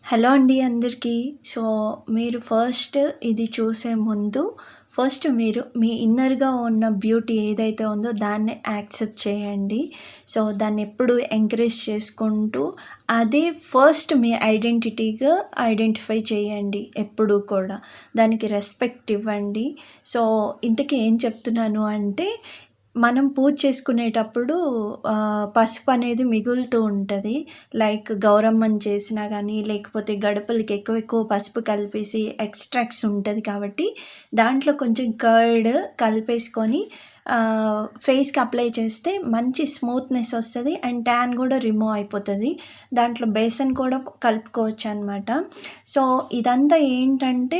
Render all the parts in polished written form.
Hello అండి అందరికీ. So, మీరు ఇది చూసే ముందు మీరు మీ ఇన్నర్‌గా ఉన్న బ్యూటీ ఏదైతే ఉందో దాన్ని యాక్సెప్ట్ చేయండి. సో, దాన్నెప్పుడు ఎంకరేజ్ చేసుకుంటూ అదే మీ ఐడెంటిటీగా ఐడెంటిఫై చేయండి ఎప్పుడూ కూడా. దానికి రెస్పెక్ట్ ఇవ్వండి. సో, ఇంతకీ ఏం చెప్తున్నాను అంటే మనం పూజ చేసుకునేటప్పుడు పసుపు అనేది మిగులుతూ ఉంటది. లైక్ గౌరమ్మని చేసినా గానీ, లేకపోతే గడపలకి ఎక్కువ పసుపు కలిపేసి ఎక్స్‌ట్రాక్ట్స్ ఉంటది కాబట్టి, దాంట్లో కొంచెం కర్డ్ కలిపేసుకొని ఫేస్‌కి అప్లై చేస్తే మంచి స్మూత్‌నెస్ వస్తది. అండ్ ట్యాన్ గూడా రిమూవ్ అయిపోతది. దాంట్లో బేసన్ కూడా కలుపుకోవచ్చనమాట. సో, ఇదంతా ఏంటంటే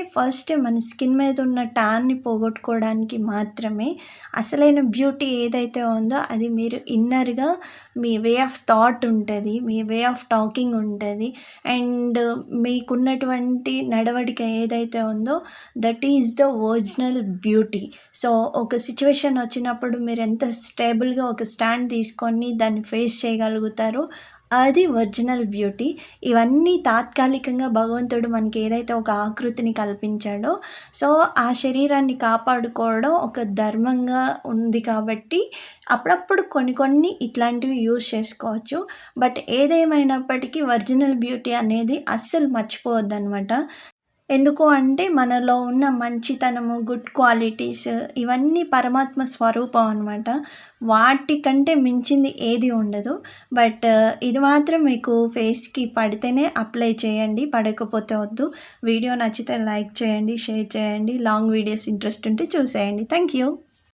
మన స్కిన్ మీద ఉన్న ట్యాన్‌ని పోగొట్టుకోవడానికి మాత్రమే. అసలైన బ్యూటీ ఏదైతే ఉందో అది మీరు ఇన్నర్‌గా మీ వే ఆఫ్ థాట్ ఉంటది. మీ వే ఆఫ్ టాకింగ్ ఉంటది. అండ్ మీకున్నటువంటి నడవడిక ఏదైతే ఉందో that is the original beauty. So, ఒక సిట్యుయేషన్ వచ్చినప్పుడు మీరెంత స్టేబుల్‌గా ఒక స్టాండ్ తీసుకొని దాన్ని ఫేస్ చేయగలుగుతారో అది ఒరిజినల్ బ్యూటీ. ఇవన్నీ తాత్కాలికంగా భగవంతుడు మనకి ఏదైతే ఒక ఆకృతిని కల్పించాడో, సో, ఆ శరీరాన్ని కాపాడుకోవడం ఒక ధర్మంగా ఉంది కాబట్టి అప్పుడప్పుడు కొన్ని ఇట్లాంటివి యూజ్ చేసుకోవచ్చు. బట్ ఏదేమైనప్పటికీ ఒరిజినల్ బ్యూటీ అనేది అస్సలు మర్చిపోవద్దనమాట. ఎందుకు అంటే మనలో ఉన్న మంచితనము, గుడ్ క్వాలిటీస్ ఇవన్నీ పరమాత్మ స్వరూపం అనమాట. వాటికంటే మించింది ఏది ఉండదు. బట్ ఇది మాత్రం మీకు ఫేస్‌కి పడితేనే అప్లై చేయండి. పడకపోతే వద్దు. వీడియో నచ్చితే లైక్ చేయండి, షేర్ చేయండి. లాంగ్ వీడియోస్ ఇంట్రెస్ట్ ఉంటే చూసేయండి. Thank you.